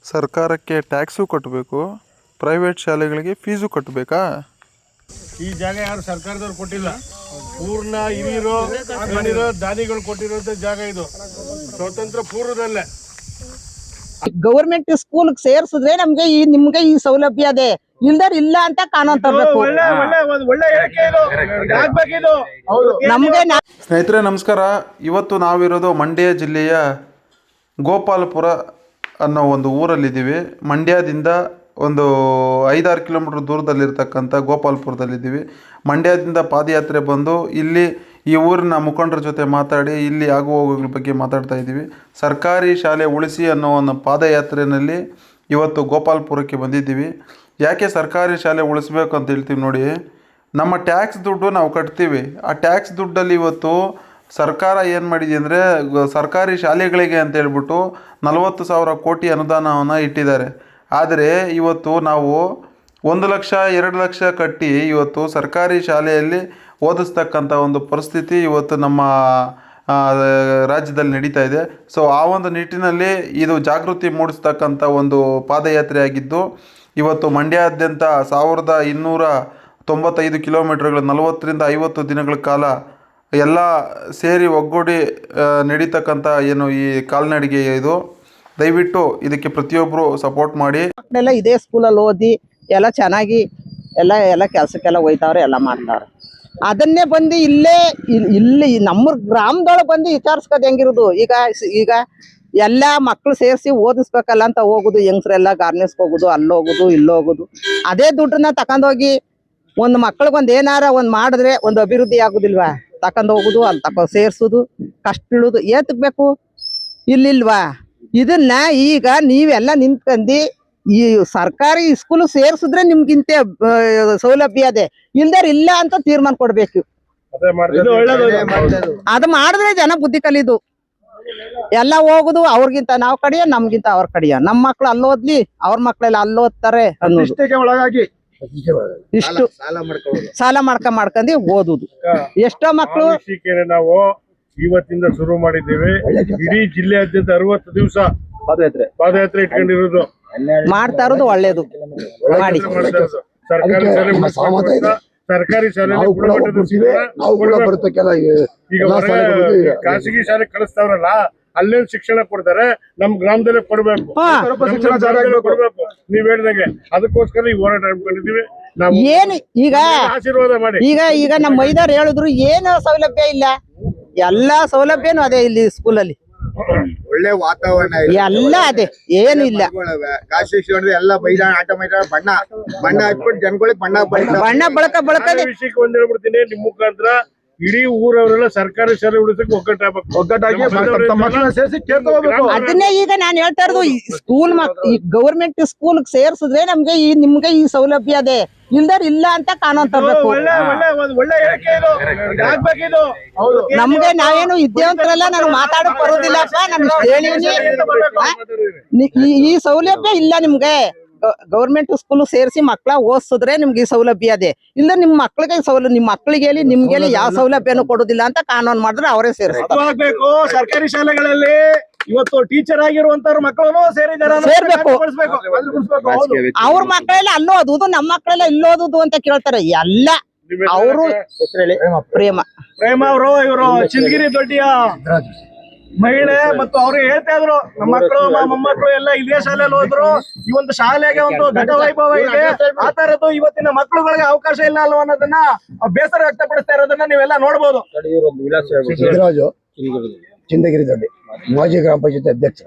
ಸರ್ಕಾರಕ್ಕೆ ಟ್ಯಾಕ್ಸು ಕಟ್ಟಬೇಕು, ಪ್ರೈವೇಟ್ ಶಾಲೆಗಳಿಗೆ ಫೀಸು ಕಟ್ಟಬೇಕಾ? ಈ ಜಾಗ ಯಾರು ಸರ್ಕಾರದವ್ರು ಕೊಟ್ಟಿಲ್ಲ. ಪೂರ್ಣ ಹಿರಿಯರೋ ದಾನಿಗಳು ಕೊಟ್ಟಿರುವಂತ ಜಾಗ ಇದು. ಸ್ವತಂತ್ರ ಪೂರ್ವದಲ್ಲೇ ಗೌರ್ಮೆಂಟ್ ಸ್ಕೂಲ್ ಸೇರ್ಸಿದ್ರೆ ನಿಮ್ಗೆ ಈ ಸೌಲಭ್ಯ ಅದೇ, ಇಲ್ದಾರ ಇಲ್ಲ ಅಂತ ಕಾನೂನು ತರಬೇಕು. ಸ್ನೇಹಿತರೆ ನಮಸ್ಕಾರ. ಇವತ್ತು ನಾವಿರೋದು ಮಂಡ್ಯ ಜಿಲ್ಲೆಯ ಗೋಪಾಲಪುರ ಅನ್ನೋ ಒಂದು ಊರಲ್ಲಿದ್ದೀವಿ. ಮಂಡ್ಯದಿಂದ ಒಂದು 5-6 ಕಿಲೋಮೀಟ್ರ್ ದೂರದಲ್ಲಿರ್ತಕ್ಕಂಥ ಗೋಪಾಲಪುರದಲ್ಲಿದ್ದೀವಿ. ಮಂಡ್ಯದಿಂದ ಪಾದಯಾತ್ರೆ ಬಂದು ಇಲ್ಲಿ ಈ ಊರಿನ ಮುಖಂಡರ ಜೊತೆ ಮಾತಾಡಿ ಇಲ್ಲಿ ಆಗು ಹೋಗುಗಳ ಬಗ್ಗೆ ಮಾತಾಡ್ತಾ ಇದ್ದೀವಿ. ಸರ್ಕಾರಿ ಶಾಲೆ ಉಳಿಸಿ ಅನ್ನೋ ಒಂದು ಪಾದಯಾತ್ರೆಯಲ್ಲಿ ಇವತ್ತು ಗೋಪಾಲಪುರಕ್ಕೆ ಬಂದಿದ್ದೀವಿ. ಯಾಕೆ ಸರ್ಕಾರಿ ಶಾಲೆ ಉಳಿಸ್ಬೇಕು ಅಂತ ಹೇಳ್ತೀವಿ ನೋಡಿ. ನಮ್ಮ ಟ್ಯಾಕ್ಸ್ ದುಡ್ಡು ನಾವು ಕಟ್ತೀವಿ. ಆ ಟ್ಯಾಕ್ಸ್ ದುಡ್ಡಲ್ಲಿ ಇವತ್ತು ಸರ್ಕಾರ ಏನು ಮಾಡಿದೆ ಅಂದರೆ ಸರ್ಕಾರಿ ಶಾಲೆಗಳಿಗೆ ಅಂತ ಹೇಳ್ಬಿಟ್ಟು 40,000 ಕೋಟಿ ಅನುದಾನವನ್ನು ಇಟ್ಟಿದ್ದಾರೆ. ಆದರೆ ಇವತ್ತು ನಾವು 1 ಲಕ್ಷ 2 ಲಕ್ಷ ಕಟ್ಟಿ ಇವತ್ತು ಸರ್ಕಾರಿ ಶಾಲೆಯಲ್ಲಿ ಓದಿಸ್ತಕ್ಕಂಥ ಒಂದು ಪರಿಸ್ಥಿತಿ ಇವತ್ತು ನಮ್ಮ ರಾಜ್ಯದಲ್ಲಿ ನಡೀತಾ ಇದೆ. ಸೊ ಆ ಒಂದು ನಿಟ್ಟಿನಲ್ಲಿ ಇದು ಜಾಗೃತಿ ಮೂಡಿಸ್ತಕ್ಕಂಥ ಒಂದು ಪಾದಯಾತ್ರೆ ಆಗಿದ್ದು, ಇವತ್ತು ಮಂಡ್ಯಾದ್ಯಂತ 1295 ಕಿಲೋಮೀಟರ್ಗಳು 40ರಿಂದ 50 ದಿನಗಳ ಕಾಲ ಎಲ್ಲ ಸೇರಿ ಒಗ್ಗೂಡಿ ನಡೀತಕ್ಕಂಥ ಏನು ಈ ಕಾಲ್ನಡಿಗೆ ಇದು. ದಯವಿಟ್ಟು ಇದಕ್ಕೆ ಪ್ರತಿಯೊಬ್ಬರು ಸಪೋರ್ಟ್ ಮಾಡಿ. ಮಕ್ಕಳೆಲ್ಲ ಇದೇ ಸ್ಕೂಲಲ್ಲಿ ಓದಿ ಎಲ್ಲ ಚೆನ್ನಾಗಿ ಎಲ್ಲ ಕೆಲಸಕ್ಕೆಲ್ಲ ಹೋಯ್ತಾವ್ರೆ, ಎಲ್ಲ ಮಾಡ್ತಾವ್ರೆ. ಅದನ್ನೇ ಬಂದು ಇಲ್ಲಿ ನಮ್ಮ ಗ್ರಾಮದೊಳಗೆ ಬಂದು ವಿಚಾರಿಸ್ಕೋದು ಹೆಂಗಿರೋದು. ಈಗ ಎಲ್ಲ ಮಕ್ಕಳು ಸೇರಿಸಿ ಓದಿಸ್ಬೇಕಲ್ಲ ಅಂತ ಹೋಗುದು, ಹೆಂಗಸ್ರೆಲ್ಲ ಗಾರ್ಮೆಂಟ್ಸ್ಗೆ ಹೋಗುದು, ಅಲ್ಲೋಗುದು ಇಲ್ಲೋಗುದು. ಅದೇ ದುಡ್ಡನ್ನ ತಕೊಂಡೋಗಿ ಒಂದು ಮಕ್ಳಿಗೊಂದು ಏನಾರ ಒಂದು ಮಾಡಿದ್ರೆ ಒಂದು ಅಭಿವೃದ್ಧಿ ಆಗುದಿಲ್ವಾ? ತಕೊಂಡ್ ಹೋಗುದು, ಅಲ್ಲಿ ಸೇರ್ಸುದು, ಕಷ್ಟ ಬೀಳುದು ಏತಕ್ ಬೇಕು? ಇಲ್ಲಿಲ್ವಾ? ಇದನ್ನ ಈಗ ನೀವೆಲ್ಲ ನಿಂತ್ಕಂಡು ಈ ಸರ್ಕಾರಿ ಸ್ಕೂಲ್ ಸೇರ್ಸಿದ್ರೆ ನಿಮ್ಗಿಂತ ಸೌಲಭ್ಯ ಅದೇ, ಇಲ್ದಾರ ಇಲ್ಲ ಅಂತ ತೀರ್ಮಾನ ಕೊಡ್ಬೇಕು. ಅದು ಮಾಡಿದ್ರೆ ಜನ ಬುದ್ಧಿ ಕಲಿದು ಎಲ್ಲ ಹೋಗುದು. ಅವ್ರಿಗಿಂತ ನಾವು ಕಡಿಯ, ನಮ್ಗಿಂತ ಅವ್ರ ಕಡಿಯ. ನಮ್ಮ ಮಕ್ಳು ಅಲ್ಲೋದ್ಲಿ, ಅವ್ರ ಮಕ್ಳೆಲ್ಲ ಅಲ್ಲೋದ್ತಾರೆ ಅನ್ನೋದು. ಇಷ್ಟು ಸಾಲ ಮಾಡ್ಕೊಂಡು ಓದುದು. ಎಷ್ಟೋ ಮಕ್ಳು ನಾವು ಇವತ್ತಿಂದ ಶುರು ಮಾಡಿದ್ದೇವೆ. ಇಡೀ ಜಿಲ್ಲೆಯಾದ್ಯಂತ 60 ದಿವಸ ಪಾದಯಾತ್ರೆ ಇಟ್ಕೊಂಡಿರೋದು. ಮಾಡ್ತಾ ಇರೋದು ಒಳ್ಳೇದು ಮಾಡಿ. ಸರ್ಕಾರಿ ಶಾಲೆ ಈಗ ಖಾಸಗಿ ಶಾಲೆ ಕಳಿಸ್ತಾವ್ರಲ್ಲ, ಅಲ್ಲೇ ಶಿಕ್ಷಣ ಕೊಡ್ತಾರೆ. ನಮ್ ಗ್ರಾಮದಲ್ಲೇ ಕೊಡ್ಬೇಕು, ಕೊಡ್ಬೇಕು. ನೀವ್ ಹೇಳ್ದಂಗೆ ಅದಕ್ಕೋಸ್ಕರ ಈ ಹೋರಾಟ ಮಾಡ್ಕೊಂಡಿದೀವಿ. ಏನು ಈಗ ಆಶೀರ್ವಾದ ಮಾಡಿ. ಈಗ ನಮ್ಮ ಮೈದಾರ್ ಹೇಳಿದ್ರು ಏನು ಸೌಲಭ್ಯ ಇಲ್ಲ, ಎಲ್ಲಾ ಸೌಲಭ್ಯನು ಅದೇ. ಇಲ್ಲಿ ಸ್ಕೂಲಲ್ಲಿ ಒಳ್ಳೆ ವಾತಾವರಣ ಎಲ್ಲ ಅದೇ, ಏನು ಇಲ್ಲ. ಎಲ್ಲ ಬೈದಾಣ ಆಟ ಮೈದಾನ ಬಣ್ಣ ಹಚ್ಬಿಟ್ಟು ಜನಗಳಿಗೆ ಬಣ್ಣ ಬಳಕದೆ. ವಿಷಯಕ್ಕೆ ಒಂದ್ ಹೇಳ್ಬಿಡ್ತೀನಿ ನಿಮ್ ಮುಖಾಂತರ. ಇಡೀ ಊರವರೆಲ್ಲ ಸರ್ಕಾರಿ ಶಾಲೆ ಉಳಿಸಕ್ಕೆ ಒಗ್ಗಟ್ಟಾಗಿ ಅದನ್ನೇ ಈಗ ನಾನು ಹೇಳ್ತಾ ಇರೋದು. ಸ್ಕೂಲ್ ಗೌರ್ಮೆಂಟ್ ಸ್ಕೂಲ್ ಸೇರ್ಸಿದ್ರೆ ನಿಮ್ಗೆ ಈ ಸೌಲಭ್ಯ ಅದೇ, ಇಲ್ದಾರ ಇಲ್ಲ ಅಂತ ಕಾನೂನು ತರಬೇಕು. ನಮ್ಗೆ ನಾವೇನು ವಿದ್ಯಾವಂತರೆಲ್ಲ ನಾನು ಮಾತಾಡಕ್ ಬರೋದಿಲ್ಲಪ್ಪ. ನಾನು ಹೇಳಿನಿ ಈ ಸೌಲಭ್ಯ ಇಲ್ಲ ನಿಮ್ಗೆ. ಗೌರ್ಮೆಂಟ್ ಸ್ಕೂಲ್ ಸೇರಿಸಿ ಮಕ್ಕಳ ಓದಿಸಿದ್ರೆ ನಿಮ್ಗೆ ಈ ಸೌಲಭ್ಯ ಅದೇ, ಇಲ್ಲ ನಿಮ್ ಮಕ್ಳಿಗೆ ನಿಮ್ಮ ಮಕ್ಳಿಗೆ ಹೇಳಿ ನಿಮ್ಗೆ ಯಾವ ಸೌಲಭ್ಯನು ಕೊಡೋದಿಲ್ಲ ಅಂತ ಕಾನೂನು ಮಾಡಿದ್ರೆ ಅವರೇ ಸೇರಿಸ್ತಾರೆ. ಸರ್ಕಾರಿ ಶಾಲೆಗಳಲ್ಲಿ ಇವತ್ತು ಟೀಚರ್ ಆಗಿರುವಂತವ್ರ ಮಕ್ಕಳು ಸೇರ್ಬೇಕು. ಅವ್ರ ಮಕ್ಕಳೆಲ್ಲ ಅಲ್ಲೋ ಓದುದು, ನಮ್ಮ ಮಕ್ಕಳೆಲ್ಲ ಇಲ್ಲೋದುದು ಅಂತ ಕೇಳ್ತಾರೆ. ಎಲ್ಲ ಅವರು ಪ್ರೇಮ ಅವರು ಇವರು ಚಿಂದಗಿರಿ ದೊಡ್ಡಿಯ ಮಹಿಳೆ ಮತ್ತು ಅವ್ರು ಹೇಳ್ತಾ ಇದ್ರು, ನಮ್ಮ ಮಕ್ಕಳು ಮೊಮ್ಮಕ್ಕಳು ಎಲ್ಲ ಇದೇ ಶಾಲೆಯಲ್ಲಿ ಹೋದ್ರು. ಈ ಒಂದು ಶಾಲೆಗೆ ಒಂದು ಘಟ ವೈಭವ ಇದೆ. ಆ ತರದ್ದು ಇವತ್ತಿನ ಮಕ್ಕಳುಗಳಿಗೆ ಅವಕಾಶ ಇಲ್ಲ ಅಲ್ವ ಅನ್ನೋದನ್ನ ಬೇಸರ ವ್ಯಕ್ತಪಡಿಸ್ತಾ ಇರೋದನ್ನ ನೀವೆಲ್ಲ ನೋಡ್ಬೋದು. ಚಿಂದಗಿರಿ ದೊಡ್ಡಿ ಮಾಜಿ ಗ್ರಾಮ ಪಂಚಾಯತ್ ಅಧ್ಯಕ್ಷ.